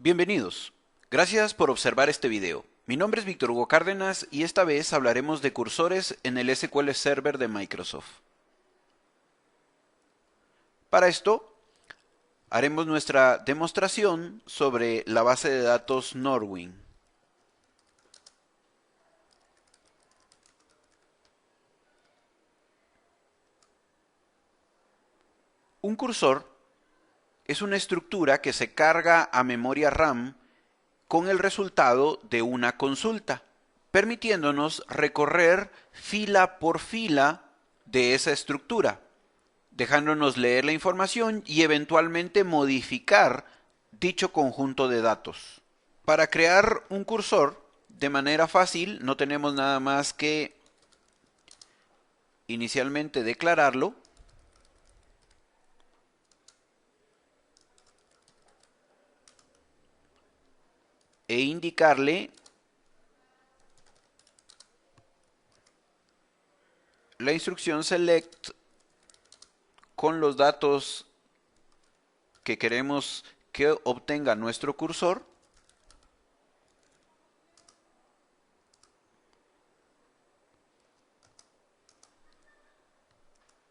Bienvenidos. Gracias por observar este video. Mi nombre es Víctor Hugo Cárdenas y esta vez hablaremos de cursores en el SQL Server de Microsoft. Para esto, haremos nuestra demostración sobre la base de datos Norwin. Un cursor es una estructura que se carga a memoria RAM con el resultado de una consulta, permitiéndonos recorrer fila por fila de esa estructura, dejándonos leer la información y eventualmente modificar dicho conjunto de datos. Para crear un cursor de manera fácil no tenemos nada más que inicialmente declararlo e indicarle la instrucción select con los datos que queremos que obtenga nuestro cursor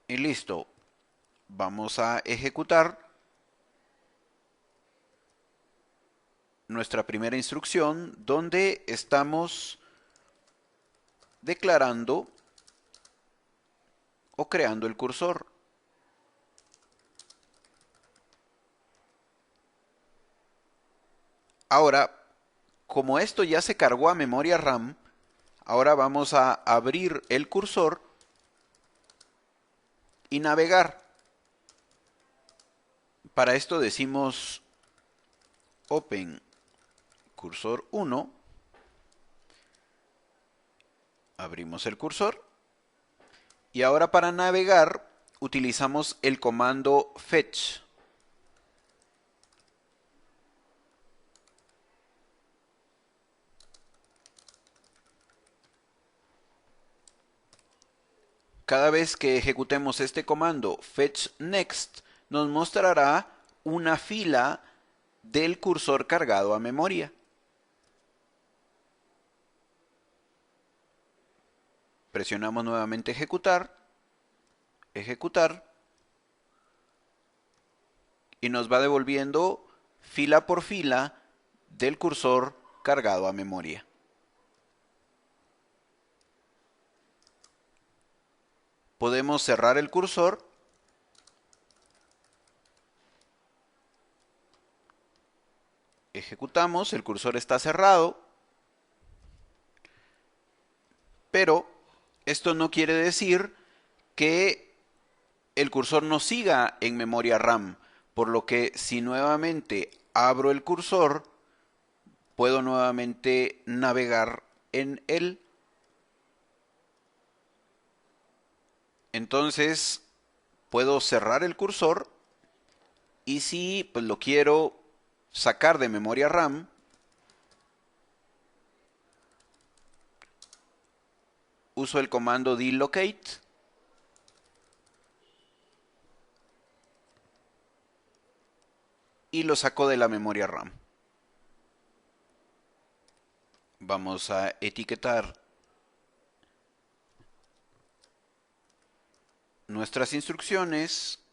y listo. Vamos a ejecutar nuestra primera instrucción donde estamos declarando o creando el cursor. Ahora, como esto ya se cargó a memoria RAM, ahora vamos a abrir el cursor y navegar. Para esto decimos open cursor 1, abrimos el cursor y ahora para navegar utilizamos el comando fetch. Cada vez que ejecutemos este comando fetch next, nos mostrará una fila del cursor cargado a memoria. Presionamos nuevamente ejecutar, ejecutar, y nos va devolviendo fila por fila del cursor cargado a memoria. Podemos cerrar el cursor ejecutamos, el cursor está cerrado, pero esto no quiere decir que el cursor no siga en memoria RAM, por lo que si nuevamente abro el cursor, puedo nuevamente navegar en él. Entonces puedo cerrar el cursor y si pues lo quiero sacar de memoria RAM, uso el comando delocate y lo saco de la memoria RAM. Vamos a etiquetar nuestras instrucciones.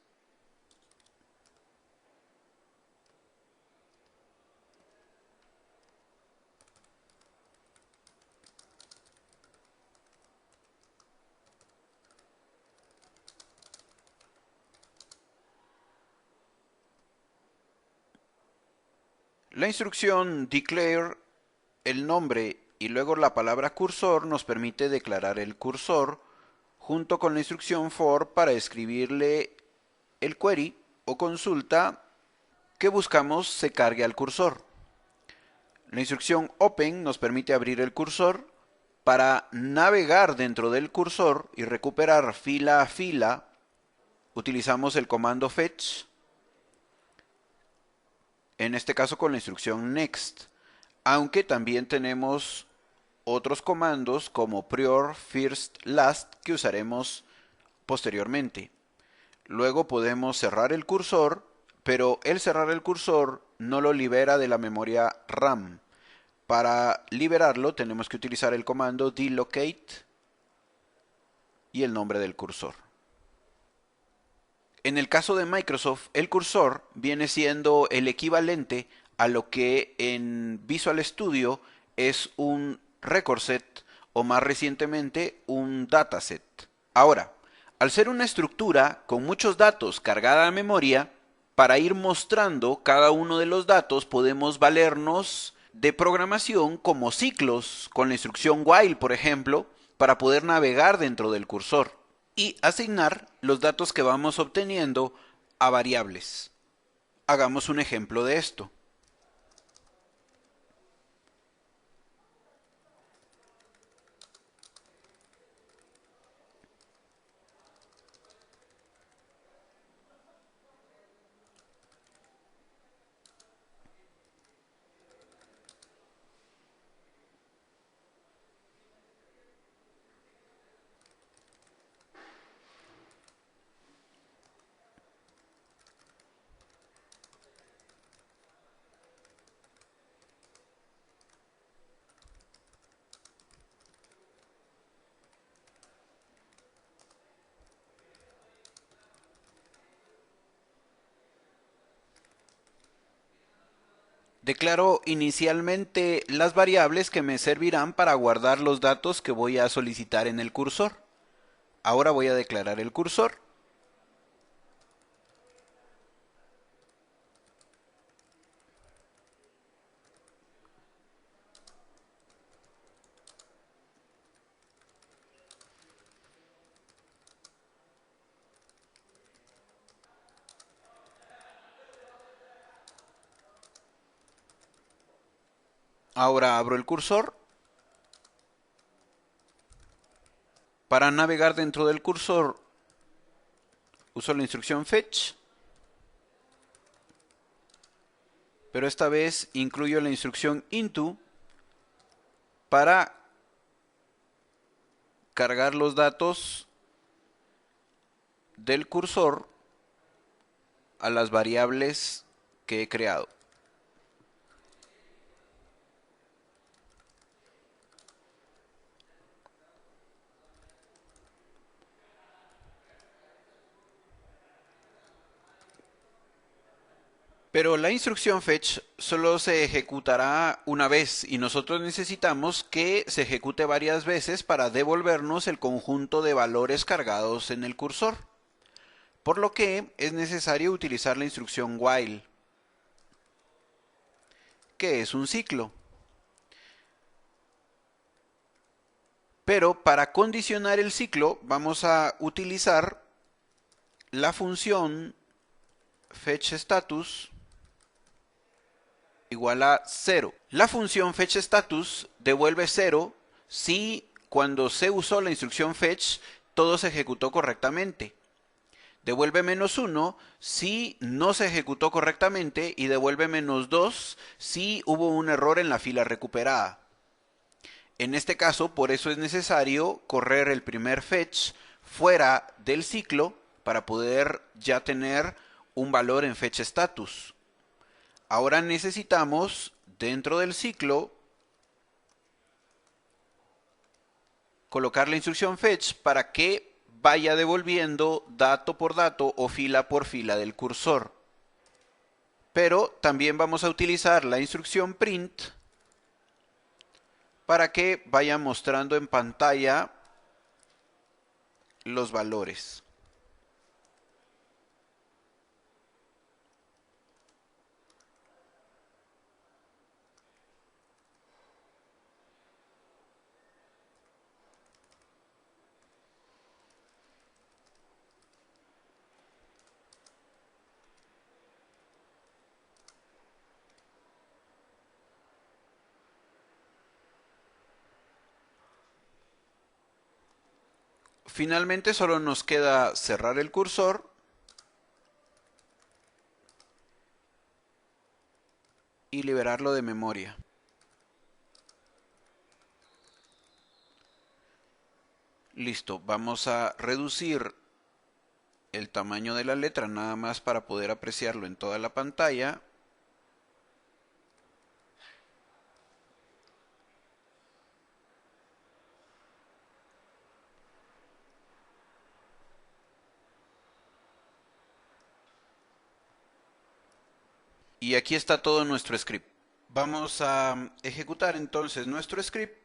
La instrucción declare, el nombre y luego la palabra cursor nos permite declarar el cursor junto con la instrucción for para escribirle el query o consulta que buscamos se cargue al cursor. La instrucción open nos permite abrir el cursor para navegar dentro del cursor y recuperar fila a fila. Utilizamos el comando fetch, en este caso con la instrucción next, aunque también tenemos otros comandos como prior, first, last que usaremos posteriormente. Luego podemos cerrar el cursor, pero el cerrar el cursor no lo libera de la memoria RAM. Para liberarlo tenemos que utilizar el comando dlocate y el nombre del cursor. En el caso de Microsoft, el cursor viene siendo el equivalente a lo que en Visual Studio es un record set o más recientemente un dataset. Ahora, al ser una estructura con muchos datos cargada a memoria, para ir mostrando cada uno de los datos podemos valernos de programación como ciclos con la instrucción while, por ejemplo, para poder navegar dentro del cursor y asignar los datos que vamos obteniendo a variables. Hagamos un ejemplo de esto. Declaro inicialmente las variables que me servirán para guardar los datos que voy a solicitar en el cursor. Ahora voy a declarar el cursor. Ahora abro el cursor. Para navegar dentro del cursor uso la instrucción fetch, pero esta vez incluyo la instrucción into para cargar los datos del cursor a las variables que he creado. Pero la instrucción fetch solo se ejecutará una vez y nosotros necesitamos que se ejecute varias veces para devolvernos el conjunto de valores cargados en el cursor. Por lo que es necesario utilizar la instrucción while, que es un ciclo. Pero para condicionar el ciclo vamos a utilizar la función fetchStatus igual a 0. La función fetchStatus devuelve 0 si cuando se usó la instrucción fetch todo se ejecutó correctamente. Devuelve -1 si no se ejecutó correctamente y devuelve -2 si hubo un error en la fila recuperada. En este caso, por eso es necesario correr el primer fetch fuera del ciclo para poder ya tener un valor en fetchStatus. Ahora necesitamos dentro del ciclo colocar la instrucción fetch para que vaya devolviendo dato por dato o fila por fila del cursor. Pero también vamos a utilizar la instrucción print para que vaya mostrando en pantalla los valores. Finalmente solo nos queda cerrar el cursor y liberarlo de memoria. Listo, vamos a reducir el tamaño de la letra nada más para poder apreciarlo en toda la pantalla. Y aquí está todo nuestro script. Vamos a ejecutar entonces nuestro script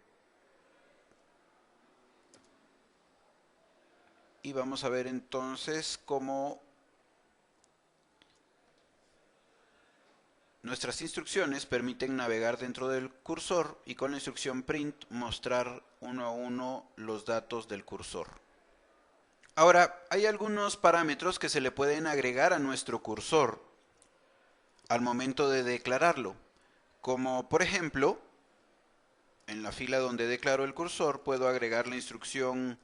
y vamos a ver entonces cómo nuestras instrucciones permiten navegar dentro del cursor y con la instrucción print mostrar uno a uno los datos del cursor. Ahora, hay algunos parámetros que se le pueden agregar a nuestro cursor al momento de declararlo, como por ejemplo, en la fila donde declaro el cursor puedo agregar la instrucción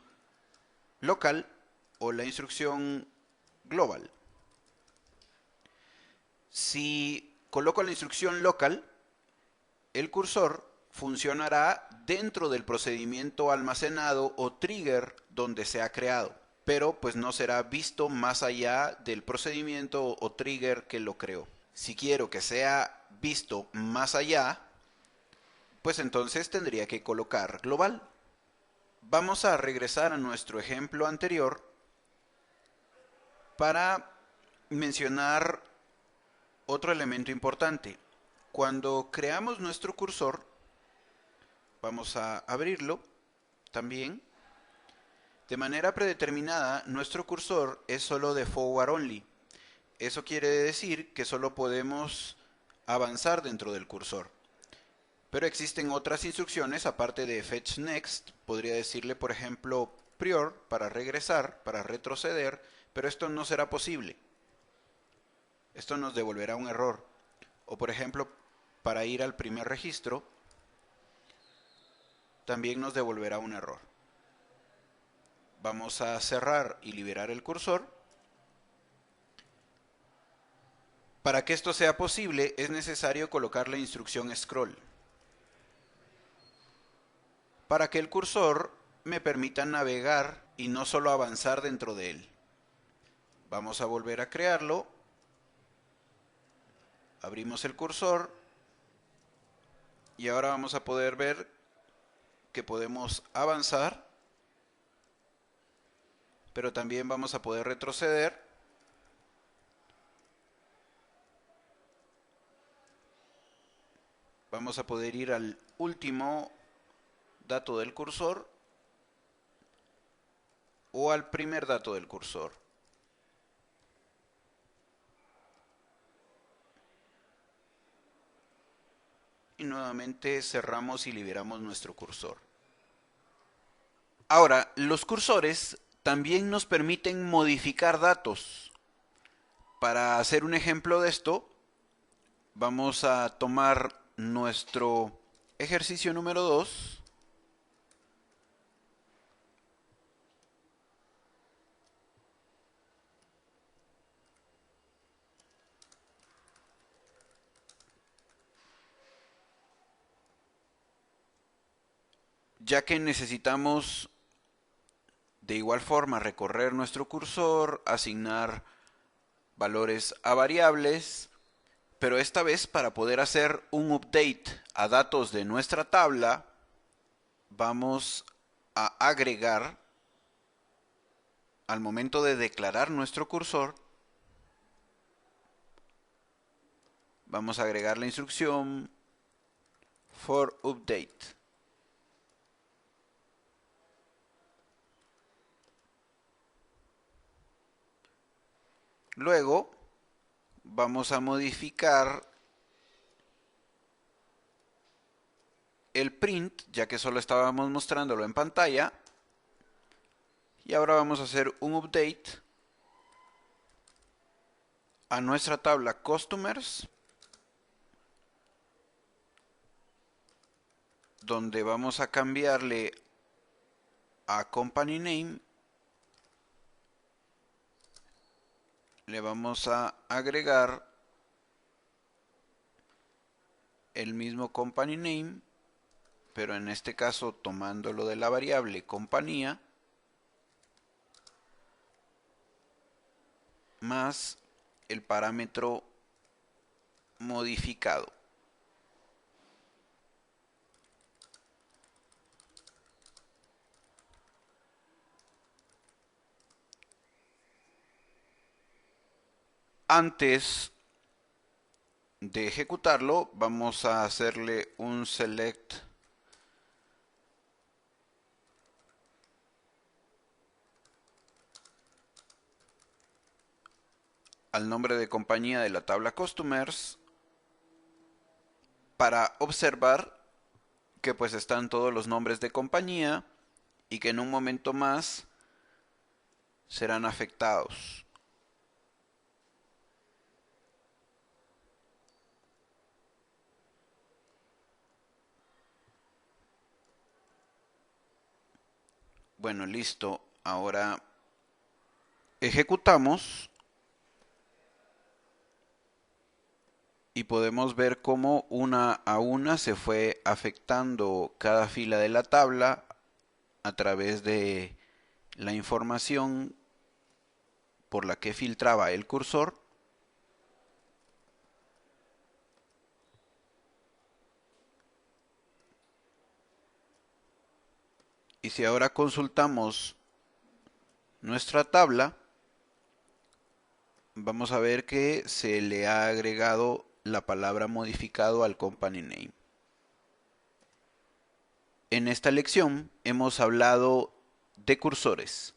local o la instrucción global. Si coloco la instrucción local, el cursor funcionará dentro del procedimiento almacenado o trigger donde se ha creado, pero pues no será visto más allá del procedimiento o trigger que lo creó. Si quiero que sea visto más allá, pues entonces tendría que colocar global. Vamos a regresar a nuestro ejemplo anterior para mencionar otro elemento importante. Cuando creamos nuestro cursor, vamos a abrirlo también. De manera predeterminada, nuestro cursor es solo de forward only. Eso quiere decir que solo podemos avanzar dentro del cursor. Pero existen otras instrucciones aparte de fetch next. Podría decirle, por ejemplo, prior para regresar, para retroceder, pero esto no será posible. Esto nos devolverá un error. O por ejemplo, para ir al primer registro, también nos devolverá un error. Vamos a cerrar y liberar el cursor. Para que esto sea posible, es necesario colocar la instrucción scroll, para que el cursor me permita navegar y no solo avanzar dentro de él. Vamos a volver a crearlo. Abrimos el cursor y ahora vamos a poder ver que podemos avanzar, pero también vamos a poder retroceder. Vamos a poder ir al último dato del cursor o al primer dato del cursor. Y nuevamente cerramos y liberamos nuestro cursor. Ahora, los cursores también nos permiten modificar datos. Para hacer un ejemplo de esto, vamos a tomar nuestro ejercicio número 2. Ya que necesitamos de igual forma recorrer nuestro cursor, asignar valores a variables, pero esta vez para poder hacer un update a datos de nuestra tabla, vamos a agregar, al momento de declarar nuestro cursor, vamos a agregar la instrucción for update. Luego vamos a modificar el print, ya que solo estábamos mostrándolo en pantalla. Y ahora vamos a hacer un update a nuestra tabla Customers, donde vamos a cambiarle a Company Name. Le vamos a agregar el mismo Company Name, pero en este caso tomándolo de la variable compañía, más el parámetro modificado. Antes de ejecutarlo, vamos a hacerle un select al nombre de compañía de la tabla Customers para observar que pues están todos los nombres de compañía y que en un momento más serán afectados. Bueno, listo. Ahora ejecutamos y podemos ver cómo una a una se fue afectando cada fila de la tabla a través de la información por la que filtraba el cursor. Y si ahora consultamos nuestra tabla, vamos a ver que se le ha agregado la palabra modificado al company name. En esta lección hemos hablado de cursores.